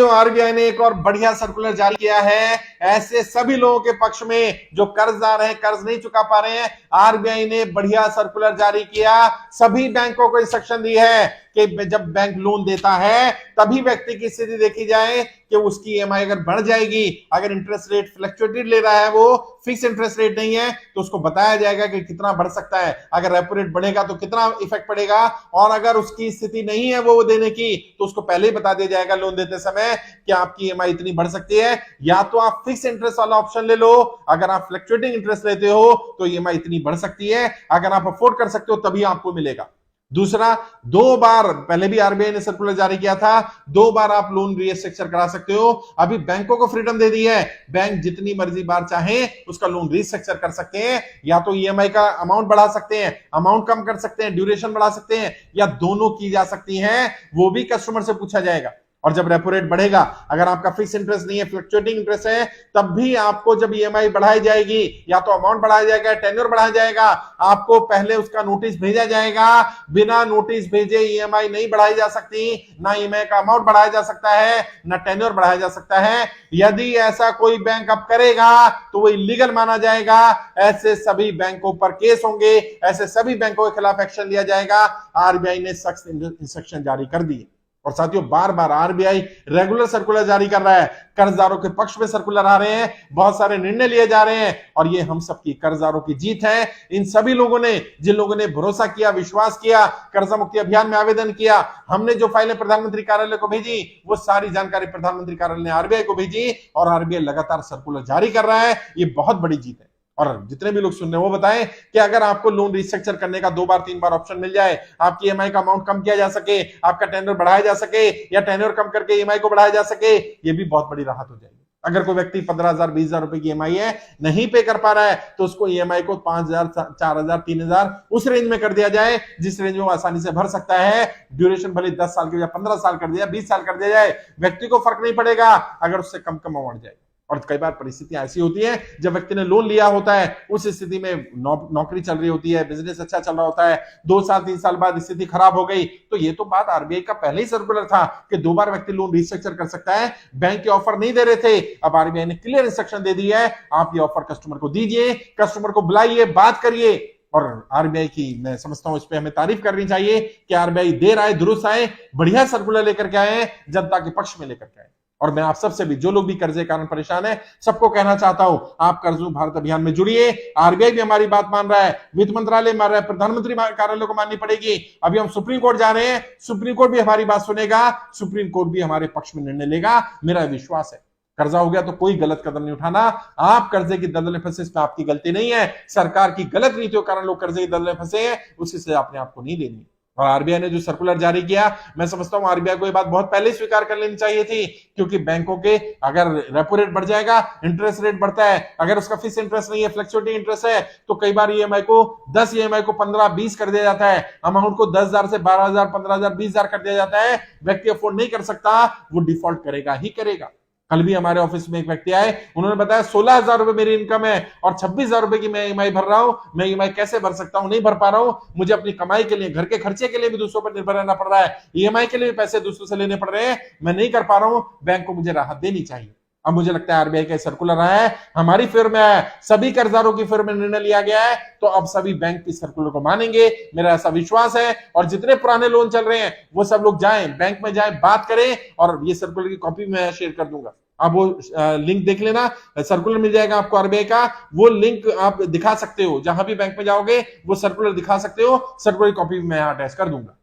साथियों, आरबीआई ने एक और बढ़िया सर्कुलर जारी किया है। ऐसे सभी लोगों के पक्ष में जो कर्जदार हैं, कर्ज नहीं चुका पा रहे हैं, आरबीआई ने बढ़िया सर्कुलर जारी किया। सभी बैंकों को इंस्ट्रक्शन दी है कि जब बैंक लोन देता है तभी व्यक्ति की स्थिति देखी जाए कि उसकी ईएमआई अगर बढ़ जाएगी, अगर इंटरेस्ट रेट फ्लक्चुएटेड ले रहा है, वो फिक्स इंटरेस्ट रेट नहीं है, तो उसको बताया जाएगा कि कितना बढ़ सकता है, अगर रेपो रेट बढ़ेगा तो कितना इफेक्ट पड़ेगा, और अगर उसकी स्थिति नहीं है वो देने की तो उसको पहले ही बता दिया जाएगा लोन देते समय कि आपकी ईएमआई इतनी बढ़ सकती है। या तो आप फिक्स इंटरेस्ट वाला ऑप्शन ले लो, अगर आप फ्लक्चुएटिंग इंटरेस्ट लेते हो तो ईएमआई इतनी बढ़ सकती है, अगर आप अफोर्ड कर सकते हो तभी आपको मिलेगा। दूसरा, 2 बार पहले भी आरबीआई ने सर्कुलर जारी किया था, 2 बार आप लोन रीस्ट्रक्चर करा सकते हो। अभी बैंकों को फ्रीडम दे दी है, बैंक जितनी मर्जी बार चाहे उसका लोन रीस्ट्रक्चर कर सकते हैं, या तो ईएमआई का अमाउंट बढ़ा सकते हैं, अमाउंट कम कर सकते हैं, ड्यूरेशन बढ़ा सकते हैं, या दोनों की जा सकती हैं। वो भी कस्टमर से पूछा जाएगा। और जब रेपो रेट बढ़ेगा, अगर आपका फिक्स इंटरेस्ट नहीं है, फ्लक्चुएटिंग इंटरेस्ट है, तब भी आपको जब ईएमआई बढ़ाई जाएगी, या तो अमाउंट बढ़ाया जाएगा, टेन्योर बढ़ाया जाएगा, आपको पहले उसका नोटिस भेजा जाएगा। बिना नोटिस भेजे ईएमआई नहीं बढ़ाई जा सकती, ना ईएमआई का अमाउंट बढ़ाया जा सकता है, ना टेन्योर बढ़ाया जा सकता है। यदि ऐसा कोई बैंक अब करेगा तो वो इलीगल माना जाएगा। ऐसे सभी बैंकों पर केस होंगे, ऐसे सभी बैंकों के खिलाफ एक्शन लिया जाएगा। आरबीआई ने सख्त इंस्ट्रक्शन जारी कर दिए। और साथियों, बार बार आरबीआई रेगुलर सर्कुलर जारी कर रहा है, कर्जदारों के पक्ष में सर्कुलर आ रहे हैं, बहुत सारे निर्णय लिए जा रहे हैं, और ये हम सबकी कर्जदारों की जीत है। इन सभी लोगों ने, जिन लोगों ने भरोसा किया, विश्वास किया, कर्जा मुक्ति अभियान में आवेदन किया, हमने जो फाइलें प्रधानमंत्री कार्यालय को भेजी, वो सारी जानकारी प्रधानमंत्री कार्यालय ने आरबीआई को भेजी, और आरबीआई लगातार सर्कुलर जारी कर रहा है। ये बहुत बड़ी जीत है। और जितने भी लोग सुन रहे हैं वो बताएं कि अगर आपको लोन रिस्ट्रक्चर करने का 2 बार 3 बार ऑप्शन मिल जाए, आपकी ईएमआई का अमाउंट कम किया जा सके, आपका टेन्योर बढ़ाया जा सके, या टेन्योर कम करके ईएमआई को बढ़ाया जा सके, ये भी बहुत बड़ी राहत हो जाएगी। अगर कोई व्यक्ति 15,000 20,000 रुपए की ईएमआई है, नहीं पे कर पा रहा है, तो उसको ईएमआई को 5,000 4,000 3,000 उस रेंज में कर दिया जाए जिस रेंज में वो आसानी से भर सकता है। ड्यूरेशन भले 10 साल की या 15 साल कर दिया, 20 साल कर दिया जाए, व्यक्ति को फर्क नहीं पड़ेगा अगर उससे कम अमाउंट जाए। और कई बार परिस्थितियां ऐसी होती है जब व्यक्ति ने लोन लिया होता है, उस स्थिति में नौकरी चल रही होती है, बिजनेस अच्छा चल रहा होता है, 2 साल 3 साल बाद स्थिति खराब हो गई, तो ये तो बात आरबीआई का पहले ही सर्कुलर था कि 2 बार व्यक्ति लोन रिस्ट्रक्चर कर सकता है। बैंक के ऑफर नहीं दे रहे थे, अब आरबीआई ने क्लियर इंस्ट्रक्शन दे दी है, आप ये ऑफर कस्टमर को दीजिए, कस्टमर को बुलाइए, बात करिए। और आरबीआई की मैं समझता हूं इस पे हमें तारीफ करनी चाहिए कि आरबीआई देर आए दुरुस्त आए, बढ़िया सर्कुलर लेकर के आए, जनता के पक्ष में लेकर के आए। और मैं आप सबसे भी, जो लोग भी कर्जे के कारण परेशान है, सबको कहना चाहता हूं, आप कर्ज मुक्त भारत अभियान में जुड़िए। आरबीआई भी हमारी बात मान रहा है, वित्त मंत्रालय मान रहा है, प्रधानमंत्री कार्यालय को माननी पड़ेगी। अभी हम सुप्रीम कोर्ट जा रहे हैं, सुप्रीम कोर्ट भी हमारी बात सुनेगा, सुप्रीम कोर्ट भी हमारे पक्ष में निर्णय लेगा, मेरा विश्वास है। कर्जा हो गया तो कोई गलत कदम नहीं उठाना। आप कर्जे की दलदल में फंसे, इसमें आपकी गलती नहीं है, सरकार की गलत नीतियों के कारण लोग कर्जे की दलदल में फंसे हैं, उसकी सजा अपने आप को नहीं देनी। और आरबीआई ने जो सर्कुलर जारी किया, मैं समझता हूं आरबीआई को ये बात बहुत पहले स्वीकार कर लेनी चाहिए थी, क्योंकि बैंकों के अगर रेपो रेट बढ़ जाएगा, इंटरेस्ट रेट बढ़ता है, अगर उसका फिक्स इंटरेस्ट नहीं है, फ्लक्चुएटिंग इंटरेस्ट है, तो कई बार ईएमआई को 10 ईएमआई को 15 20 कर दिया जाता है, अमाउंट को 10,000 से 12,000 15,000 20,000 कर दिया जाता है। व्यक्ति अफोर्ड नहीं कर सकता, वो डिफॉल्ट करेगा ही करेगा। कल भी हमारे ऑफिस में एक व्यक्ति आए, उन्होंने बताया 16,000 रुपए मेरी इनकम है और 26,000 रुपए की मैं ईएमआई भर रहा हूं, मैं ईएमआई कैसे भर सकता हूं, नहीं भर पा रहा हूं, मुझे अपनी कमाई के लिए, घर के खर्चे के लिए भी दूसरों पर निर्भर रहना पड़ रहा है, ईएमआई के लिए भी पैसे दूसरों से लेने पड़ रहे हैं, मैं नहीं कर पा रहा हूं, बैंक को मुझे राहत देनी चाहिए। अब मुझे लगता है आरबीआई का सर्कुलर रहा है, हमारी फेवर में है, सभी कर्जदारों की फेवर में निर्णय लिया गया है, तो अब सभी बैंक इस सर्कुलर को मानेंगे, मेरा ऐसा विश्वास है। और जितने पुराने लोन चल रहे हैं वो सब लोग जाएं, बैंक में जाएं, बात करें, और ये सर्कुलर की कॉपी मैं शेयर कर दूंगा, आप वो लिंक देख लेना, सर्कुलर मिल जाएगा आपको आरबीआई का, वो लिंक आप दिखा सकते हो, जहां भी बैंक में जाओगे वो सर्कुलर दिखा सकते हो, सर्कुलर की कॉपी मैं अटैच कर दूंगा।